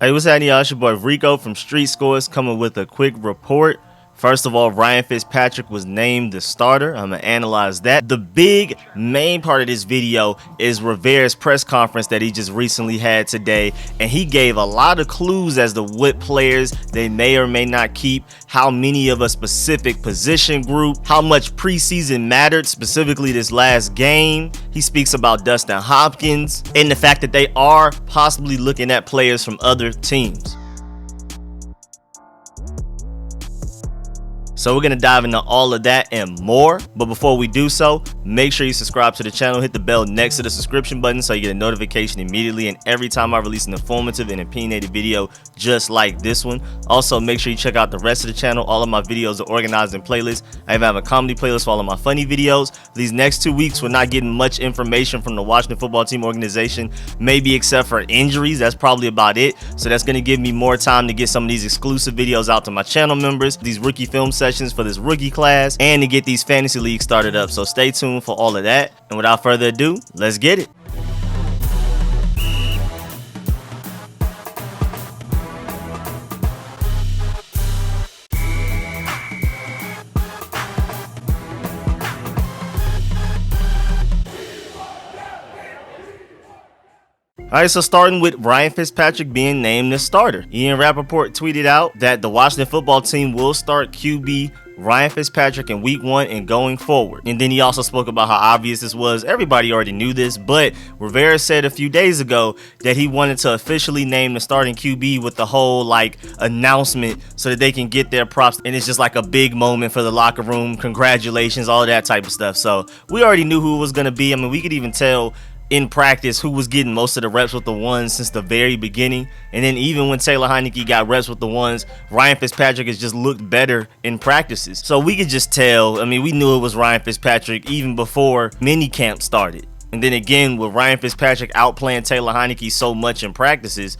Hey, what's happening, y'all? It's your boy Rico from Street Scores coming with a quick report. First of all, Ryan Fitzpatrick was named the starter. I'm going to analyze that. The big main part of this video is Rivera's press conference that he just recently had today. And he gave a lot of clues as to what players they may or may not keep, how many of a specific position group, how much preseason mattered, specifically this last game. He speaks about Dustin Hopkins and the fact that they are possibly looking at players from other teams. So we're going to dive into all of that and more. But before we do so, make sure you subscribe to the channel, hit the bell next to the subscription button so you get a notification immediately and every time I release an informative and opinionated video just like this one. Also, make sure you check out the rest of the channel. All of my videos are organized in playlists. I even have a comedy playlist for all of my funny videos. These next 2 weeks, we're not getting much information from the Washington football team organization, maybe except for injuries. That's probably about it. So that's going to give me more time to get some of these exclusive videos out to my channel members, these rookie film sessions for this rookie class, and to get these fantasy leagues started up. So stay tuned for all of that. And without further ado, let's get it. Alright, so starting with Ryan Fitzpatrick being named the starter. Ian Rappaport tweeted out that the Washington football team will start QB Ryan Fitzpatrick in week 1 and going forward. And then he also spoke about how obvious this was. Everybody already knew this, but Rivera said a few days ago that he wanted to officially name the starting QB with the whole announcement so that they can get their props. And it's just like a big moment for the locker room. Congratulations, all that type of stuff. So we already knew who it was going to be. I mean, we could even tell in practice who was getting most of the reps with the ones since the very beginning. And then even when Taylor Heinicke got reps with the ones, Ryan Fitzpatrick has just looked better in practices. So we could just tell, I mean, we knew it was Ryan Fitzpatrick even before minicamp started. And then again, with Ryan Fitzpatrick outplaying Taylor Heinicke so much in practices,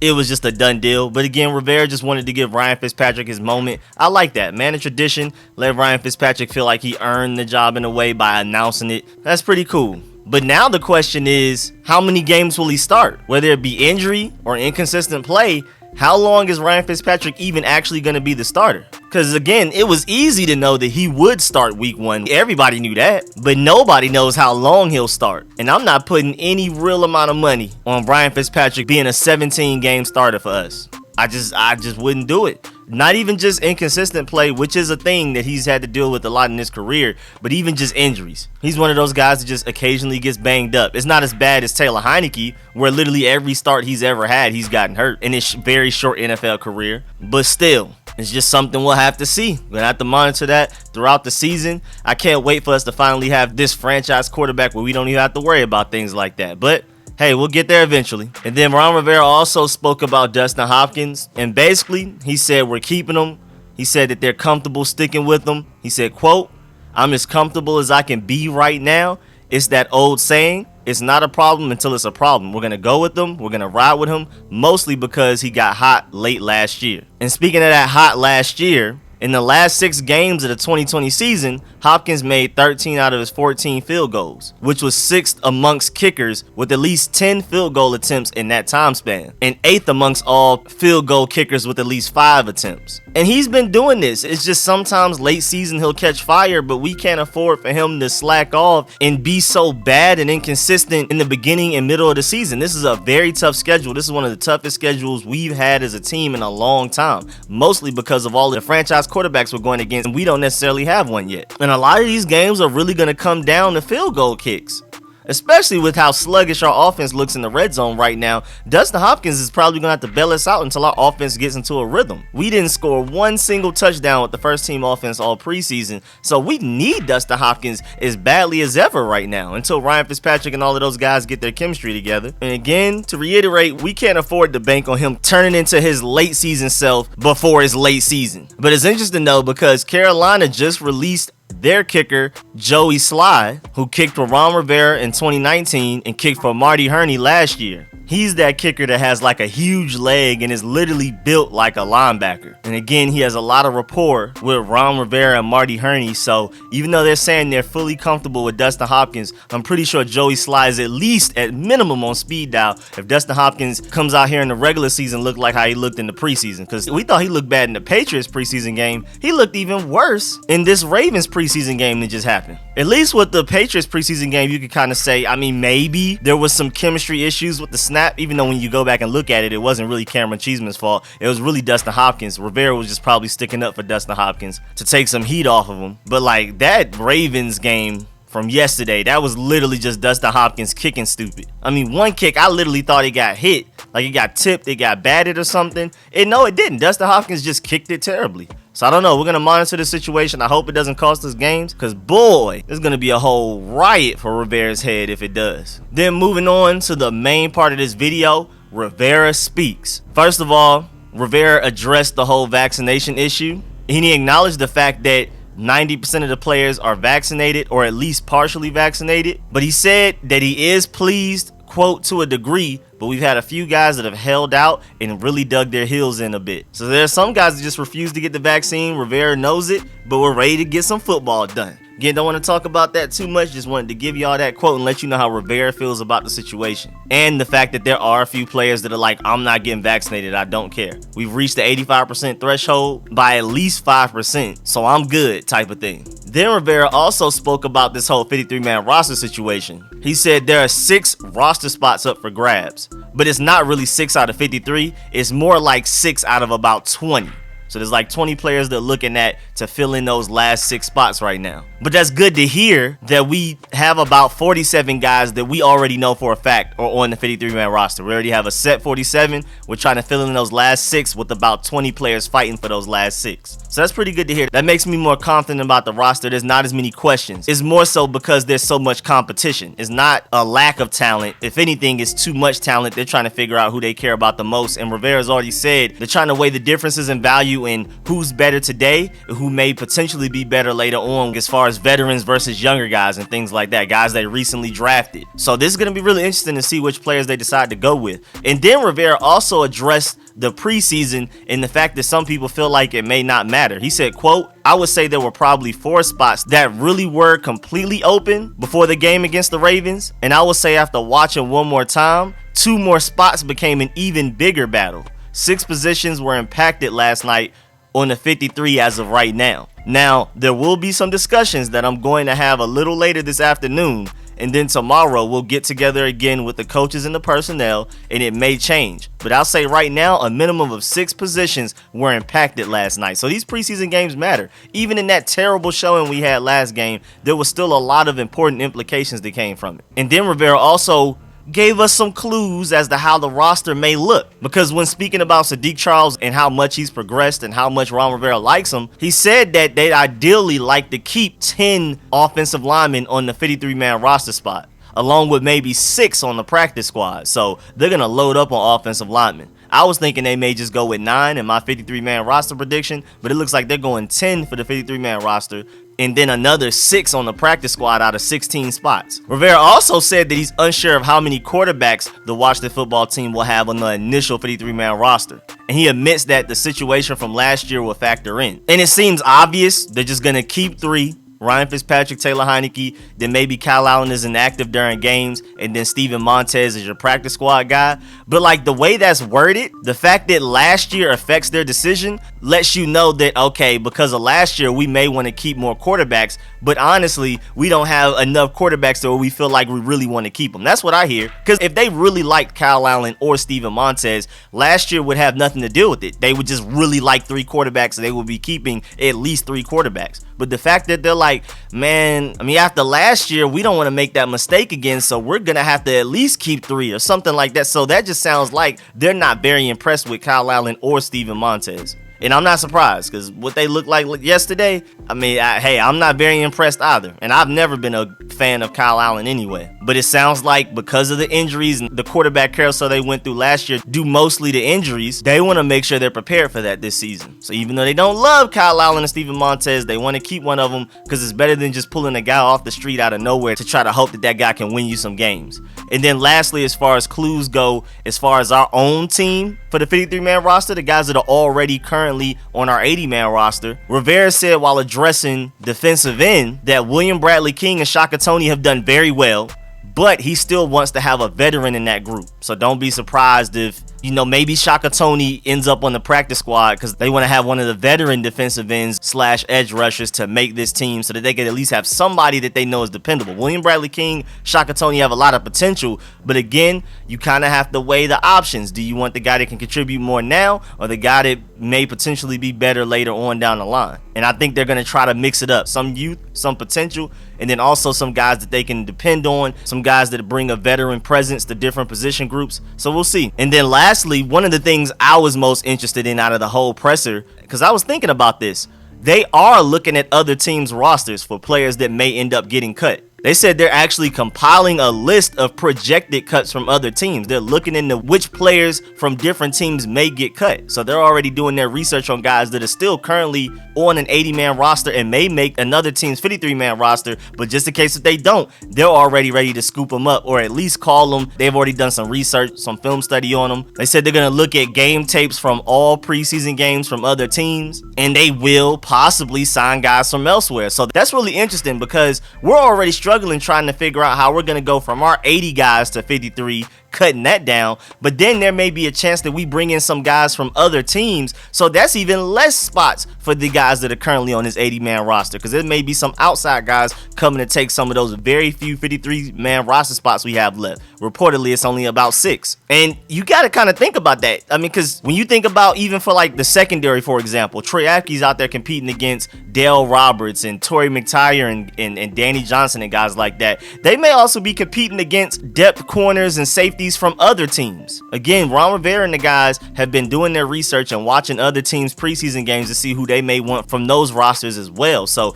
it was just a done deal. But again, Rivera just wanted to give Ryan Fitzpatrick his moment. I like that, man. A tradition. Let Ryan Fitzpatrick feel like he earned the job in a way by announcing it. That's pretty cool. But now the question is, how many games will he start? Whether it be injury or inconsistent play, how long is Ryan Fitzpatrick even actually going to be the starter? Because again, it was easy to know that he would start week 1. Everybody knew that, but nobody knows how long he'll start. And I'm not putting any real amount of money on Ryan Fitzpatrick being a 17-game starter for us. I just wouldn't do it. Not even just inconsistent play, which is a thing that he's had to deal with a lot in his career, but even just injuries. He's one of those guys that just occasionally gets banged up. It's not as bad as Taylor Heinicke, where literally every start he's ever had, he's gotten hurt in his very short NFL career. But still, it's just something we'll have to see. We're going to have to monitor that throughout the season. I can't wait for us to finally have this franchise quarterback where we don't even have to worry about things like that. But hey, we'll get there eventually. And then Ron Rivera also spoke about Dustin Hopkins. And basically, he said we're keeping him. He said that they're comfortable sticking with him. He said, quote, "I'm as comfortable as I can be right now. It's that old saying, it's not a problem until it's a problem. We're going to go with him. We're going to ride with him, mostly because he got hot late last year." And speaking of that hot last year, in the last 6 games of the 2020 season, Hopkins made 13 out of his 14 field goals, which was 6th amongst kickers with at least 10 field goal attempts in that time span, and 8th amongst all field goal kickers with at least 5 attempts. And he's been doing this. It's just sometimes late season he'll catch fire, but we can't afford for him to slack off and be so bad and inconsistent in the beginning and middle of the season. This is a very tough schedule. This is one of the toughest schedules we've had as a team in a long time, mostly because of all the franchise quarterbacks we're going against, and we don't necessarily have one yet. And a lot of these games are really going to come down to field goal kicks, especially with how sluggish our offense looks in the red zone right now. Dustin Hopkins is probably going to have to bail us out until our offense gets into a rhythm. We didn't score one single touchdown with the first team offense all preseason, so we need Dustin Hopkins as badly as ever right now until Ryan Fitzpatrick and all of those guys get their chemistry together. And again, to reiterate, we can't afford to bank on him turning into his late season self before his late season. But it's interesting though, because Carolina just released their kicker, Joey Slye, who kicked for Ron Rivera in 2019 and kicked for Marty Hurney last year. He's that kicker that has like a huge leg and is literally built like a linebacker. And again, he has a lot of rapport with Ron Rivera and Marty Hurney. So even though they're saying they're fully comfortable with Dustin Hopkins, I'm pretty sure Joey Slye is at least at minimum on speed dial if Dustin Hopkins comes out here in the regular season look like how he looked in the preseason. Because we thought he looked bad in the Patriots preseason game. He looked even worse in this Ravens preseason game that just happened. At least with the Patriots preseason game, you could kind of say, I mean, maybe there was some chemistry issues with the snap, even though when you go back and look at it, it wasn't really Cameron Cheeseman's fault. It was really Dustin Hopkins. Rivera was just probably sticking up for Dustin Hopkins to take some heat off of him. But like that Ravens game from yesterday, that was literally just Dustin Hopkins kicking stupid. I mean, one kick, I literally thought it got hit. Like it got tipped, it got batted or something. And no, it didn't. Dustin Hopkins just kicked it terribly. So I don't know. We're going to monitor the situation. I hope it doesn't cost us games because, boy, there's going to be a whole riot for Rivera's head if it does. Then moving on to the main part of this video, Rivera speaks. First of all, Rivera addressed the whole vaccination issue. He acknowledged the fact that 90% of the players are vaccinated or at least partially vaccinated. But he said that he is pleased, quote, to a degree, but we've had a few guys that have held out and really dug their heels in a bit. So there are some guys that just refuse to get the vaccine. Rivera knows it, but we're ready to get some football done. Again, don't want to talk about that too much. Just wanted to give y'all that quote and let you know how Rivera feels about the situation. And the fact that there are a few players that are like, I'm not getting vaccinated, I don't care. We've reached the 85% threshold by at least 5%, so I'm good type of thing. Then Rivera also spoke about this whole 53-man roster situation. He said there are 6 roster spots up for grabs, but it's not really 6 out of 53. It's more like 6 out of about 20. So there's like 20 players they're looking at to fill in those last 6 spots right now. But that's good to hear that we have about 47 guys that we already know for a fact are on the 53-man roster. We already have a set 47. We're trying to fill in those last 6 with about 20 players fighting for those last 6. So that's pretty good to hear. That makes me more confident about the roster. There's not as many questions. It's more so because there's so much competition. It's not a lack of talent. If anything, it's too much talent. They're trying to figure out who they care about the most. And Rivera's already said they're trying to weigh the differences in value in who's better today and who may potentially be better later on as far as veterans versus younger guys and things like that, guys they recently drafted. So this is going to be really interesting to see which players they decide to go with. And then Rivera also addressed the preseason and the fact that some people feel like it may not matter. He said, quote, I would say there were probably 4 spots that really were completely open before the game against the Ravens. And I would say after watching one more time, 2 more spots became an even bigger battle. 6 positions were impacted last night on the 53 as of right now. Now, there will be some discussions that I'm going to have a little later this afternoon, and then tomorrow we'll get together again with the coaches and the personnel, and it may change. But I'll say right now, a minimum of 6 positions were impacted last night. So these preseason games matter. Even in that terrible showing we had last game, there was still a lot of important implications that came from it. And then Rivera also gave us some clues as to how the roster may look. Because when speaking about Sadiq Charles and how much he's progressed and how much Ron Rivera likes him, he said that they'd ideally like to keep 10 offensive linemen on the 53-man roster spot, along with maybe 6 on the practice squad. So they're going to load up on offensive linemen. I was thinking they may just go with 9 in my 53-man roster prediction, but it looks like they're going 10 for the 53-man roster, and then another 6 on the practice squad out of 16 spots. Rivera also said that he's unsure of how many quarterbacks the Washington football team will have on the initial 53-man roster. And he admits that the situation from last year will factor in. And it seems obvious they're just going to keep 3. Ryan Fitzpatrick, Taylor Heineke, then maybe Kyle Allen is inactive during games, and then Steven Montez is your practice squad guy. But like the way that's worded, the fact that last year affects their decision lets you know that, okay, because of last year, we may want to keep more quarterbacks, but honestly, we don't have enough quarterbacks where we feel like we really want to keep them. That's what I hear. Because if they really liked Kyle Allen or Steven Montez, last year would have nothing to do with it. They would just really like 3 quarterbacks, and they would be keeping at least 3 quarterbacks. But the fact that they're like, man, I mean, after last year, we don't want to make that mistake again, so we're going to have to at least keep 3 or something like that. So that just sounds like they're not very impressed with Kyle Allen or Steven Montez. And I'm not surprised because what they looked like yesterday, I mean, hey, I'm not very impressed either. And I've never been a fan of Kyle Allen anyway. But it sounds like because of the injuries and the quarterback carousel they went through last year, due mostly to injuries, they want to make sure they're prepared for that this season. So even though they don't love Kyle Allen and Steven Montez, they want to keep one of them because it's better than just pulling a guy off the street out of nowhere to try to hope that that guy can win you some games. And then lastly, as far as clues go, as far as our own team for the 53-man roster, the guys that are already currently on our 80-man roster, Rivera said while addressing defensive end that William Bradley King and Shaka Toney have done very well, but he still wants to have a veteran in that group. So don't be surprised if, maybe Shaka Toney ends up on the practice squad because they want to have one of the veteran defensive ends / edge rushers to make this team so that they can at least have somebody that they know is dependable. William Bradley King, Shaka Toney have a lot of potential, but again, you kind of have to weigh the options. Do you want the guy that can contribute more now or the guy that may potentially be better later on down the line? And I think they're going to try to mix it up. Some youth, some potential, and then also some guys that they can depend on, some guys that bring a veteran presence to different position groups. So we'll see. And then lastly, one of the things I was most interested in out of the whole presser, because I was thinking about this, they are looking at other teams' rosters for players that may end up getting cut. They said they're actually compiling a list of projected cuts from other teams. They're looking into which players from different teams may get cut. So they're already doing their research on guys that are still currently on an 80-man roster and may make another team's 53-man roster. But just in case if they don't, they're already ready to scoop them up or at least call them. They've already done some research, some film study on them. They said they're going to look at game tapes from all preseason games from other teams, and they will possibly sign guys from elsewhere. So that's really interesting because we're already struggling trying to figure out how we're going to go from our 80 guys to 53, cutting that down, but then there may be a chance that we bring in some guys from other teams, so that's even less spots for the guys that are currently on this 80-man roster, because there may be some outside guys coming to take some of those very few 53-man roster spots we have left. Reportedly, it's only about 6, and you got to kind of think about that. I mean, because when you think about even for like the secondary, for example, Troy Apke's out there competing against Dale Roberts and Torrey McTyer and Danny Johnson and guys like that. They may also be competing against depth corners and safeties from other teams. Again, Ron Rivera and the guys have been doing their research and watching other teams' preseason games to see who they may want from those rosters as well. So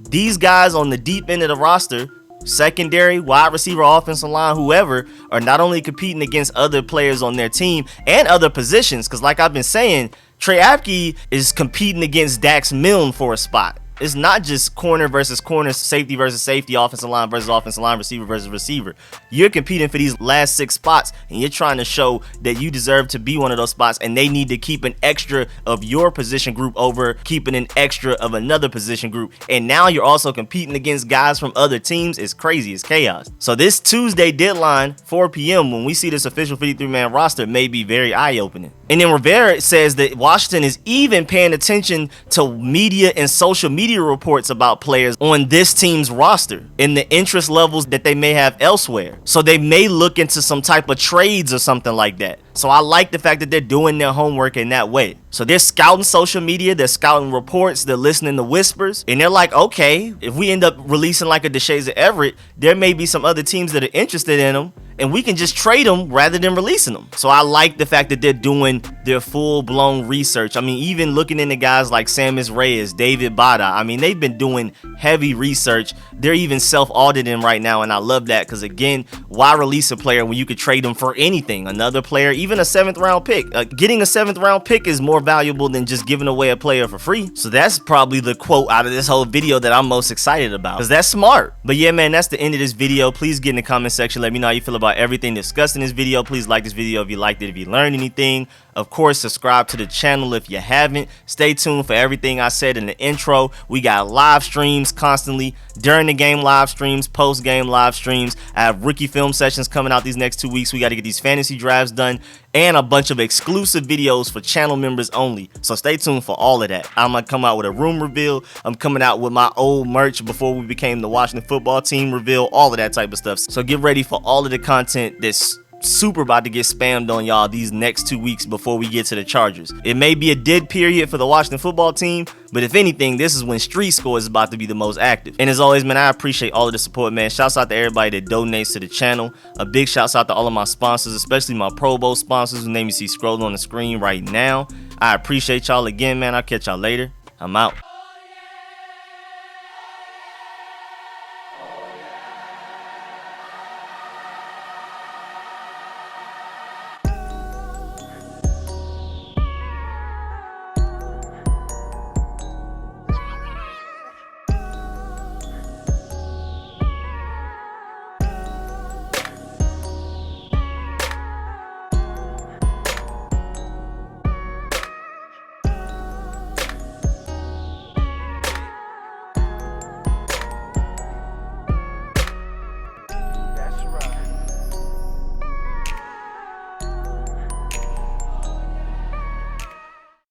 these guys on the deep end of the roster, secondary, wide receiver, offensive line, whoever, are not only competing against other players on their team and other positions, because like I've been saying, Trey Apke is competing against Dax Milne for a spot. It's not just corner versus corner, safety versus safety, offensive line versus offensive line, receiver versus receiver. You're competing for these last 6 spots, and you're trying to show that you deserve to be one of those spots, and they need to keep an extra of your position group over keeping an extra of another position group. And now you're also competing against guys from other teams. It's crazy. It's chaos. So this Tuesday deadline, 4 p.m., when we see this official 53-man roster, may be very eye-opening. And then Rivera says that Washington is even paying attention to media and social media reports about players on this team's roster and the interest levels that they may have elsewhere. So they may look into some type of trades or something like that. So I like the fact that they're doing their homework in that way. So they're scouting social media, they're scouting reports, they're listening to whispers, and they're like, okay, if we end up releasing like a DeShazer Everett, there may be some other teams that are interested in them, and we can just trade them rather than releasing them. So I like the fact that they're doing their full-blown research. I mean, even looking into guys like Samus Reyes, David Bada, I mean, they've been doing heavy research. They're even self-auditing right now, and I love that because, again, why release a player when you could trade them for anything? Another player, even a 7th-round pick. Getting a 7th-round pick is more valuable than just giving away a player for free. So that's probably the quote out of this whole video that I'm most excited about, because that's smart. But yeah, man, that's the end of this video. Please get in the comment section. Let me know how you feel about everything discussed in this video. Please like this video if you liked it, if you learned anything. Of course, subscribe to the channel if you haven't. Stay tuned for everything I said in the intro. We got live streams constantly, during the game live streams, post game live streams. I have rookie film sessions coming out these next 2 weeks. We got to get these fantasy drafts done, and a bunch of exclusive videos for channel members only. So stay tuned for all of that. I'm gonna come out with a room reveal. I'm coming out with my old merch before we became the Washington football team reveal, all of that type of stuff. So get ready for all of the content that's super about to get spammed on y'all these next 2 weeks before we get to the Chargers. It may be a dead period for the Washington football team, but if anything, this is when Street Score is about to be the most active. And as always, man, I appreciate all of the support, man. Shouts out to everybody that donates to the channel. A big shouts out to all of my sponsors, especially my Pro Bowl sponsors whose name you see scrolling on the screen right now. I appreciate y'all again, man. I'll catch y'all later. I'm out.